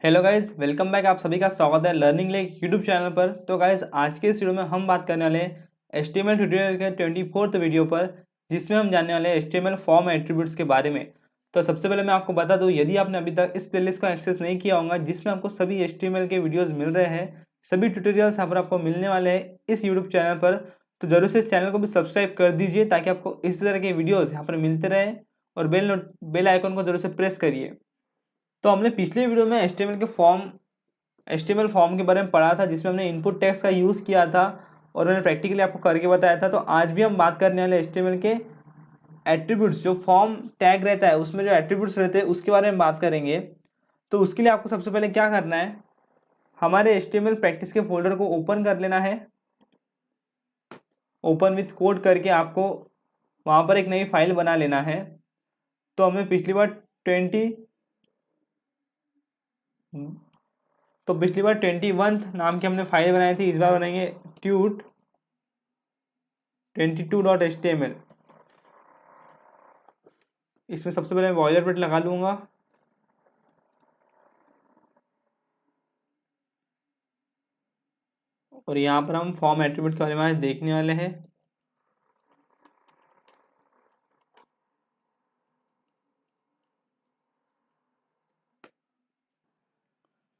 Hello guys, welcome back. आप सभी का स्वागत है लर्निंग लेक यूट्यूब चैनल पर। तो गाइज आज के इस वीडियो में हम बात करने वाले हैं HTML ट्यूटोरियल के 24th वीडियो पर, जिसमें हम जानने वाले हैं HTML फॉर्म एट्रीब्यूट्स के बारे में। तो सबसे पहले मैं आपको बता दूं, यदि आपने अभी तक इस प्लेलिस्ट को एक्सेस नहीं किया होगा जिसमें आपको सभी HTML के वीडियोज़ मिल रहे हैं, सभी ट्यूटोरियल्स यहाँ पर आपको मिलने वाले हैं इस यूट्यूब चैनल पर, तो जरूर से इस चैनल को भी सब्सक्राइब कर दीजिए ताकि आपको इसी तरह के वीडियोज़ यहाँ पर मिलते रहें। और बेल आइकन को जरूर से प्रेस करिए। तो हमने पिछले वीडियो में HTML फॉर्म के बारे में पढ़ा था, जिसमें हमने इनपुट टेक्स्ट का यूज़ किया था और मैंने प्रैक्टिकली आपको करके बताया था। तो आज भी हम बात करने वाले HTML के एट्रीब्यूट्स, जो फॉर्म टैग रहता है उसमें जो एट्रीब्यूट्स रहते हैं उसके बारे में बात करेंगे। तो उसके लिए आपको सबसे पहले क्या करना है, हमारे HTML प्रैक्टिस के फोल्डर को ओपन कर लेना है। ओपन विथ कोड करके आपको वहाँ पर एक नई फाइल बना लेना है। तो हमें पिछली बार 21 नाम की हमने फाइल बनाई थी, इस बार बनाएंगे tut22.html। इसमें सबसे पहले मैं बॉयलरप्लेट लगा लूँगा। और यहाँ पर हम फॉर्म एट्रीब्यूट के बारे में आज देखने वाले हैं।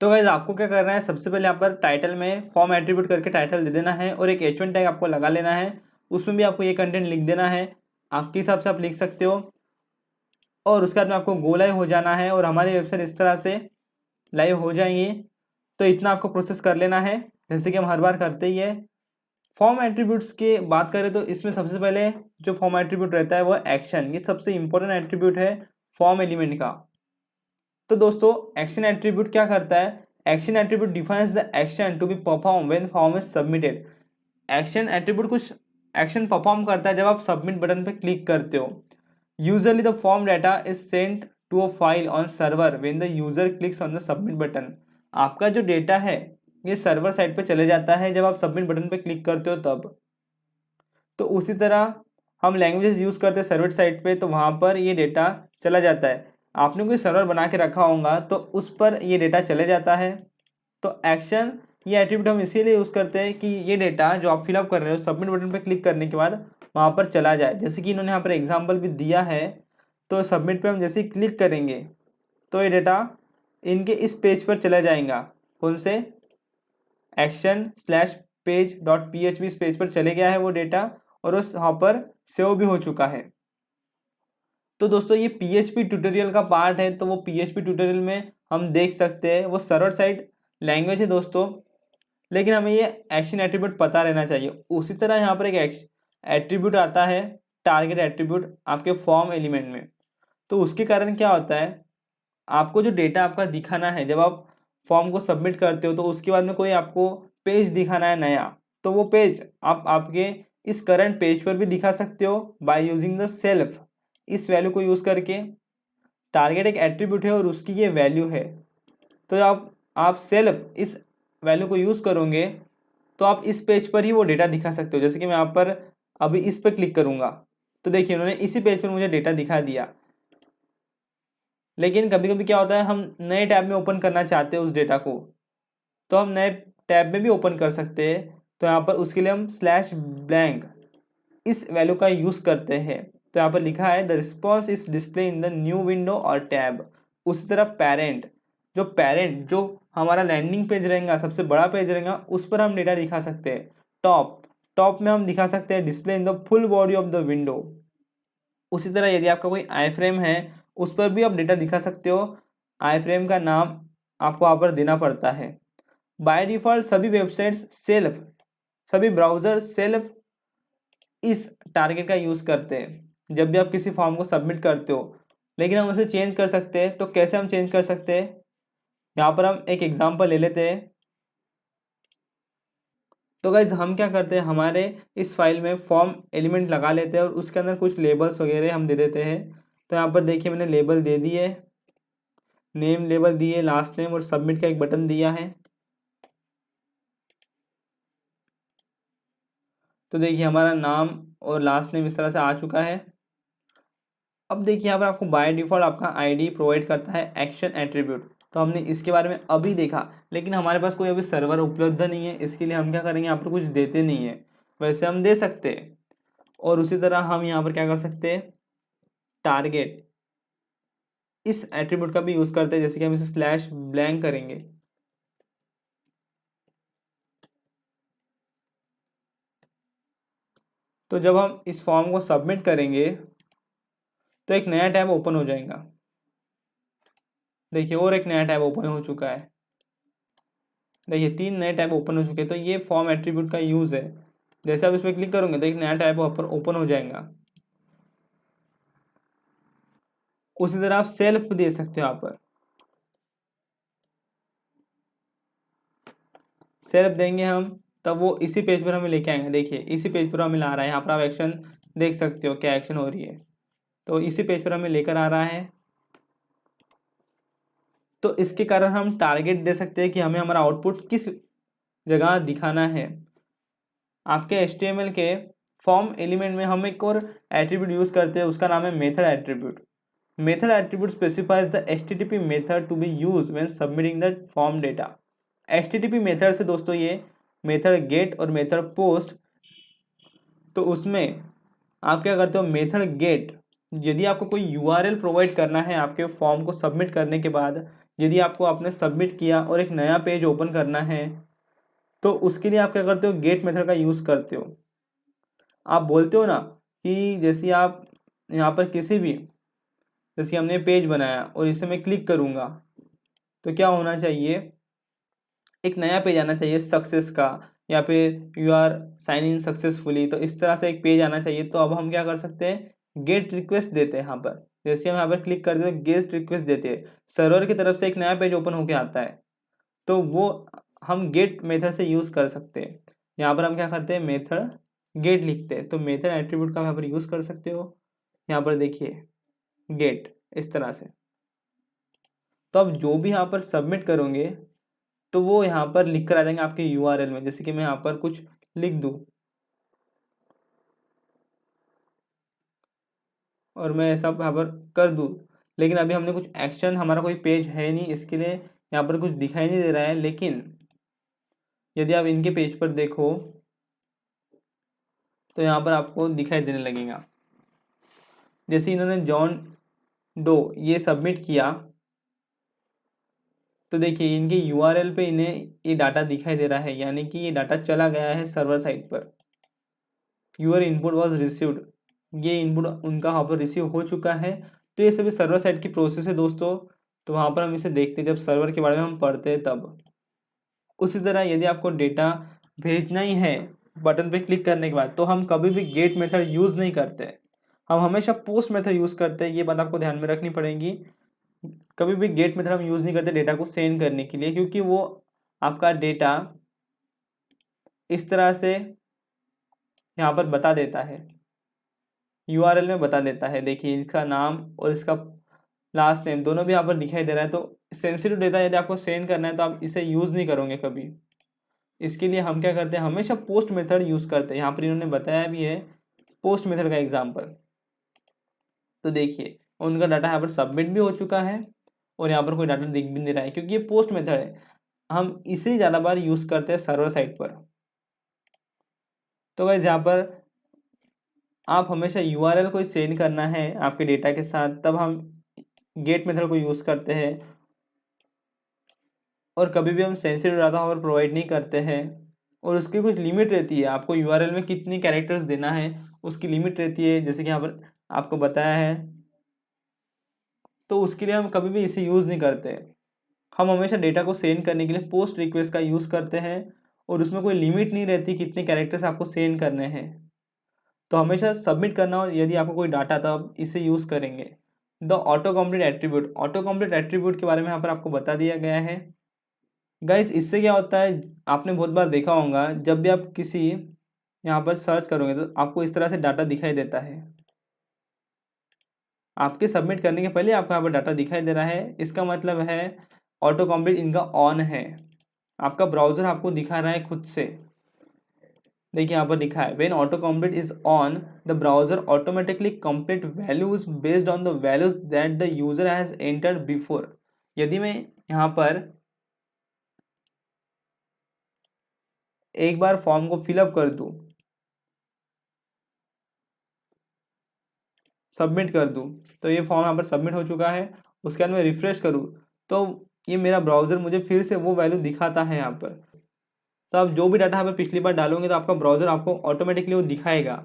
तो गाइज आपको क्या करना है, सबसे पहले यहाँ पर टाइटल में फॉर्म एट्रीब्यूट करके टाइटल दे देना है और एक H1 टैग आपको लगा लेना है। उसमें भी आपको ये कंटेंट लिख देना है, आपके हिसाब से आप लिख सकते हो। और उसके बाद में आपको गो लाइव हो जाना है और हमारी वेबसाइट इस तरह से लाइव हो जाएंगी। तो इतना आपको प्रोसेस कर लेना है, जैसे कि हम हर बार करते ही है। फॉर्म एट्रीब्यूट्स की बात करें तो इसमें सबसे पहले जो फॉर्म एट्रीब्यूट रहता है वो एक्शन, ये सबसे इंपॉर्टेंट एट्रीब्यूट है फॉर्म एलिमेंट का। तो दोस्तों एक्शन एट्रीब्यूट क्या करता है, action attribute defines the action to be perform when form is submitted. Action attribute कुछ एक्शन परफॉर्म करता है जब आप सबमिट बटन पर क्लिक करते हो। Usually the form data is sent to a file on server when the user clicks on the submit button. आपका जो डेटा है ये सर्वर साइट पे चले जाता है जब आप सबमिट बटन पे क्लिक करते हो तब। तो उसी तरह हम लैंग्वेजेस यूज़ करते हैं सर्वर साइट पे, तो वहाँ पर ये डेटा चला जाता है। आपने कोई सर्वर बना के रखा होगा तो उस पर ये डेटा चले जाता है। तो एक्शन ये एट्रीब्यूट हम इसीलिए यूज़ करते हैं कि ये डेटा जो आप फिलअप कर रहे हो सबमिट बटन पर क्लिक करने के बाद वहाँ पर चला जाए। जैसे कि इन्होंने यहाँ पर एग्जाम्पल भी दिया है। तो सबमिट पे हम जैसे ही क्लिक करेंगे तो ये डेटा इनके इस पेज पर चला जाएगा। कौन से, action/page.php, इस पेज पर चले गया है वो डेटा और उस वहाँ पर सेव भी हो चुका है। तो दोस्तों ये PHP ट्यूटोरियल का पार्ट है, तो वो PHP ट्यूटोरियल में हम देख सकते हैं। वो सर्वर साइड लैंग्वेज है दोस्तों, लेकिन हमें ये एक्शन एट्रीब्यूट पता रहना चाहिए। उसी तरह यहाँ पर एक एट्रीब्यूट आता है टारगेट एट्रीब्यूट आपके फॉर्म एलिमेंट में। तो उसके कारण क्या होता है, आपको जो डेटा आपका दिखाना है जब आप फॉर्म को सबमिट करते हो तो उसके बाद में कोई आपको पेज दिखाना है नया, तो वो पेज आप आपके इस करंट पेज पर भी दिखा सकते हो बाय यूजिंग द सेल्फ, इस वैल्यू को यूज़ करके। टारगेट एक एट्रीब्यूट है और उसकी ये वैल्यू है। तो आप सेल्फ इस वैल्यू को यूज़ करोगे तो आप इस पेज पर ही वो डेटा दिखा सकते हो। जैसे कि मैं यहाँ पर अभी इस पर क्लिक करूँगा तो देखिए उन्होंने इसी पेज पर मुझे डेटा दिखा दिया। लेकिन कभी कभी क्या होता है, हम नए टैब में ओपन करना चाहते हैं उस डेटा को, तो हम नए टैब में भी ओपन कर सकते हैं। तो यहाँ पर उसके लिए हम /blank इस वैल्यू का यूज़ करते हैं। तो यहाँ पर लिखा है the response is display in the new window और टैब। उसी तरह पेरेंट जो हमारा लैंडिंग पेज रहेगा, सबसे बड़ा पेज रहेगा, उस पर हम डेटा दिखा सकते हैं। टॉप में हम दिखा सकते हैं display in the full body of the window. उसी तरह यदि आपका कोई आई फ्रेम है उस पर भी आप डेटा दिखा सकते हो। आई फ्रेम का नाम आपको यहाँ पर देना पड़ता है। बाय डिफ़ॉल्ट सभी ब्राउज़र सेल्फ इस टारगेट का यूज़ करते हैं जब भी आप किसी फॉर्म को सबमिट करते हो। लेकिन हम उसे चेंज कर सकते हैं। तो कैसे हम चेंज कर सकते हैं, यहाँ पर हम एक एग्जांपल ले लेते हैं। तो गाइज हम क्या करते हैं, हमारे इस फाइल में फॉर्म एलिमेंट लगा लेते हैं और उसके अंदर कुछ लेबल्स वगैरह हम दे देते हैं। तो यहाँ पर देखिए मैंने लेबल दे दिए, नेम लेबल दिए, लास्ट नेम और सबमिट का एक बटन दिया है। तो देखिए हमारा नाम और लास्ट नेम इस तरह से आ चुका है। अब देखिए यहाँ पर आपको बाय डिफ़ॉल्ट आपका आईडी प्रोवाइड करता है एक्शन एट्रीब्यूट। तो हमने इसके बारे में अभी देखा, लेकिन हमारे पास कोई अभी सर्वर उपलब्ध नहीं है, इसके लिए हम क्या करेंगे, यहाँ पर कुछ देते नहीं है, वैसे हम दे सकते हैं। और उसी तरह हम यहाँ पर क्या कर सकते हैं, टारगेट इस एट्रीब्यूट का भी यूज़ करते हैं, जैसे कि हम इसे स्लैश ब्लैंक करेंगे। तो जब हम इस फॉर्म को सबमिट करेंगे तो एक नया टैब ओपन हो जाएगा। देखिए और एक नया टैब ओपन हो चुका है। देखिए 3 नए टैब ओपन हो चुके हैं। तो ये फॉर्म एट्रीब्यूट का यूज़ है। जैसे आप इस पर क्लिक करोगे तो एक नया टैब ओपन हो जाएगा। उसी तरह आप सेल्फ दे सकते हो, यहाँ पर सेल्फ देंगे हम, तब वो इसी पेज पर हमें लेके आएंगे। देखिए इसी पेज पर हमें ला रहा है, यहाँ पर आप एक्शन देख सकते हो क्या एक्शन हो रही है। तो इसी पेज पर हमें लेकर आ रहा है। तो इसके कारण हम टारगेट दे सकते हैं कि हमें हमारा आउटपुट किस जगह दिखाना है। आपके HTML के फॉर्म एलिमेंट में हम एक और एट्रीब्यूट यूज़ करते हैं, उसका नाम है method attribute. Method attribute specifies the HTTP method to be use when submitting the form data. HTTP method से दोस्तों ये मेथड गेट और मेथड पोस्ट, तो उसमें आप क्या करते हो, मेथड गेट यदि आपको कोई URL प्रोवाइड करना है आपके फॉर्म को सबमिट करने के बाद, यदि आपको आपने सबमिट किया और एक नया पेज ओपन करना है, तो उसके लिए आप क्या करते हो, गेट मेथड का यूज़ करते हो। आप बोलते हो ना कि जैसे आप यहाँ पर किसी भी, जैसे हमने पेज बनाया और इसे मैं क्लिक करूँगा तो क्या होना चाहिए, एक नया पेज आना चाहिए सक्सेस का, या फिर you are sign in successfully, तो इस तरह से एक पेज आना चाहिए। तो अब हम क्या कर सकते हैं, गेट रिक्वेस्ट देते हैं यहाँ पर। जैसे हम यहाँ पर क्लिक करते हैं गेट रिक्वेस्ट देते हैं, सर्वर की तरफ से एक नया पेज ओपन होकर आता है, तो वो हम गेट मेथड से यूज़ कर सकते हैं। यहाँ पर हम क्या करते हैं, मेथड गेट लिखते हैं, तो मेथड एट्रीब्यूट का यहाँ पर यूज़ कर सकते हो। यहाँ पर देखिए गेट इस तरह से। तो अब जो भी यहाँ पर सबमिट करोगे तो वो यहाँ पर लिख कर आ जाएंगे आपके URL में। जैसे कि मैं यहाँ पर कुछ लिख दूँ और मैं ऐसा यहाँ पर कर दूँ, लेकिन अभी हमने कुछ एक्शन, हमारा कोई पेज है नहीं, इसके लिए यहाँ पर कुछ दिखाई नहीं दे रहा है। लेकिन यदि आप इनके पेज पर देखो तो यहाँ पर आपको दिखाई देने लगेगा। जैसे इन्होंने जॉन डो ये सबमिट किया, तो देखिए इनके URL पे इन्हें ये डाटा दिखाई दे रहा है, यानी कि ये डाटा चला गया है सर्वर साइड पर। यूर इनपुट वॉज रिसीव्ड, ये इनपुट उनका वहाँ पर रिसीव हो चुका है। तो ये सभी सर्वर साइड की प्रोसेस है दोस्तों। तो वहाँ पर हम इसे देखते हैं जब सर्वर के बारे में हम पढ़ते हैं तब। उसी तरह यदि आपको डेटा भेजना ही है बटन पे क्लिक करने के बाद, तो हम कभी भी गेट मेथड यूज़ नहीं करते, हम हमेशा पोस्ट मेथड यूज़ करते हैं। ये बात आपको ध्यान में रखनी पड़ेगी। कभी भी गेट मेथड हम यूज़ नहीं करते डेटा को सेंड करने के लिए, क्योंकि वो आपका डेटा इस तरह से यहाँ पर बता देता है, URL में बता देता है। देखिए इसका नाम और इसका लास्ट नेम दोनों भी यहाँ पर दिखाई दे रहा है। तो सेंसिटिव डेटा यदि आपको सेंड करना है तो आप इसे यूज़ नहीं करोगे कभी। इसके लिए हम क्या करते हैं, हमेशा पोस्ट मेथड यूज़ करते हैं। यहाँ पर इन्होंने बताया भी है पोस्ट मेथड का एग्जाम्पल। तो देखिए उनका डाटा यहाँ पर सबमिट भी हो चुका है और यहाँ पर कोई डाटा दिख भी नहीं रहा है, क्योंकि ये पोस्ट मेथड है। हम इसे ज़्यादा बार यूज़ करते हैं सर्वर साइड पर। तो गाइस यहाँ पर आप हमेशा URL को सेंड करना है आपके डेटा के साथ, तब हम गेट मेथड को यूज़ करते हैं। और कभी भी हम सेंसिटिव डाटा और प्रोवाइड नहीं करते हैं। और उसकी कुछ लिमिट रहती है, आपको URL में कितनी कैरेक्टर्स देना है उसकी लिमिट रहती है, जैसे कि यहाँ पर आपको बताया है। तो उसके लिए हम कभी भी इसे यूज़ नहीं करते। हम हमेशा डेटा को सेंड करने के लिए पोस्ट रिक्वेस्ट का यूज़ करते हैं, और उसमें कोई लिमिट नहीं रहती कितने कैरेक्टर्स आपको सेंड करने हैं। तो हमेशा सबमिट करना हो यदि आपको कोई डाटा, तो आप इसे यूज़ करेंगे। The auto complete attribute, auto complete attribute के बारे में यहाँ पर आपको बता दिया गया है। गाइस इससे क्या होता है, आपने बहुत बार देखा होगा जब भी आप किसी यहाँ पर सर्च करोगे तो आपको इस तरह से डाटा दिखाई देता है। आपके सबमिट करने के पहले आपको यहाँ पर डाटा दिखाई दे रहा है, इसका मतलब है ऑटो कम्प्लीट इनका ऑन है। आपका ब्राउज़र आपको दिखा रहा है खुद से। देखिए यहाँ पर लिखा है when auto complete is on the browser automatically complete values based on the values that the user has entered before. यदि मैं यहाँ पर एक बार फॉर्म को फिलअप कर दूँ, सबमिट कर दूँ, तो ये फॉर्म यहाँ पर सबमिट हो चुका है। उसके बाद मैं रिफ्रेश करूँ तो ये मेरा ब्राउज़र मुझे फिर से वो वैल्यू दिखाता है यहाँ पर। तो आप जो भी डाटा यहाँ पर पिछली बार डालोगे तो आपका ब्राउज़र आपको ऑटोमेटिकली वो दिखाएगा।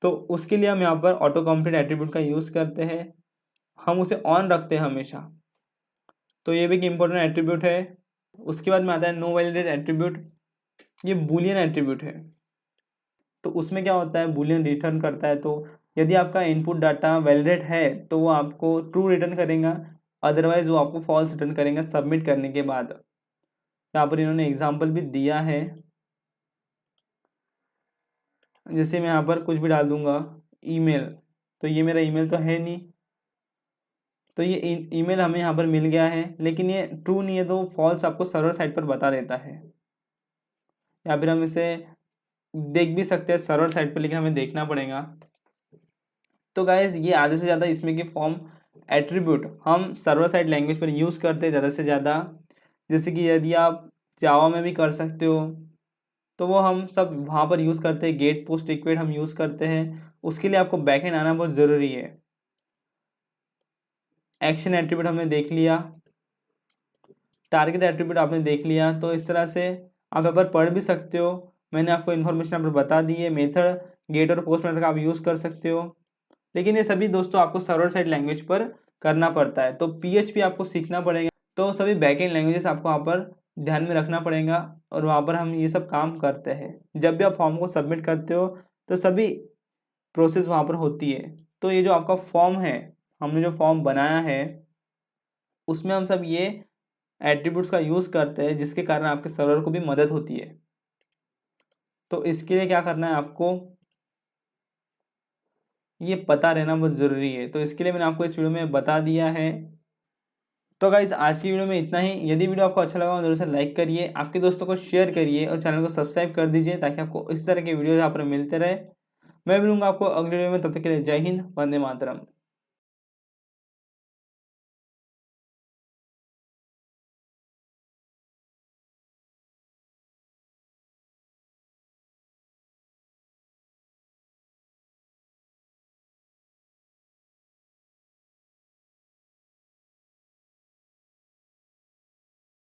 तो उसके लिए हम यहाँ पर ऑटो कंप्लीट एट्रीब्यूट का यूज़ करते हैं, हम उसे ऑन रखते हैं हमेशा। तो ये भी एक इम्पोर्टेंट एट्रीब्यूट है। उसके बाद में आता है नो वैलिडेट एट्रीब्यूट। ये बूलियन एट्रीब्यूट है। तो उसमें क्या होता है, बूलियन रिटर्न करता है। तो यदि आपका इनपुट डाटा वैलिडेट है तो वो आपको ट्रू रिटर्न करेगा, अदरवाइज वो आपको फॉल्स रिटर्न करेगा सबमिट करने के बाद। यहाँ पर इन्होंने एग्जाम्पल भी दिया है, जैसे मैं यहाँ पर कुछ भी डाल दूंगा ईमेल, तो ये मेरा ईमेल तो है नहीं, तो ये ईमेल हमें यहाँ पर मिल गया है, लेकिन ये ट्रू नहीं है तो फॉल्स आपको सर्वर साइड पर बता देता है। या फिर हम इसे देख भी सकते हैं सर्वर साइड पर, लेकिन हमें देखना पड़ेगा। तो गाइज ये आधे से ज़्यादा इसमें के फॉर्म एट्रीब्यूट हम सर्वर साइड लैंग्वेज पर यूज़ करते हैं ज़्यादा से ज़्यादा। जैसे कि यदि आप जावा में भी कर सकते हो तो वो हम सब वहाँ पर यूज़ करते हैं। गेट पोस्ट रिक्वेस्ट हम यूज़ करते हैं, उसके लिए आपको बैकएंड आना बहुत ज़रूरी है। एक्शन एट्रीब्यूट हमने देख लिया, टारगेट एट्रीब्यूट आपने देख लिया। तो इस तरह से आप यहाँ पर पढ़ भी सकते हो। मैंने आपको इन्फॉर्मेशन यहाँ पर बता दी है। मेथड गेट और पोस्ट मेथड का आप यूज़ कर सकते हो, लेकिन ये सभी दोस्तों आपको सर्वर साइड लैंग्वेज पर करना पड़ता है। तो PHP आपको सीखना पड़ेगा। तो सभी बैकएंड लैंग्वेजेस आपको वहाँ पर ध्यान में रखना पड़ेगा, और वहाँ पर हम ये सब काम करते हैं। जब भी आप फॉर्म को सबमिट करते हो तो सभी प्रोसेस वहाँ पर होती है। तो ये जो आपका फॉर्म है, हमने जो फॉर्म बनाया है उसमें हम सब ये एट्रीब्यूट्स का यूज़ करते हैं, जिसके कारण आपके सर्वर को भी मदद होती है। तो इसके लिए क्या करना है, आपको ये पता रहना बहुत ज़रूरी है। तो इसके लिए मैंने आपको इस वीडियो में बता दिया है। तो गाइज आज की वीडियो में इतना ही। यदि वीडियो आपको अच्छा लगा तो जरूर से लाइक करिए, आपके दोस्तों को शेयर करिए और चैनल को सब्सक्राइब कर दीजिए, ताकि आपको इस तरह के वीडियो यहाँ पर मिलते रहे। मैं मिलूंगा आपको अगले वीडियो में, तब तक के लिए जय हिंद, वंदे मातरम।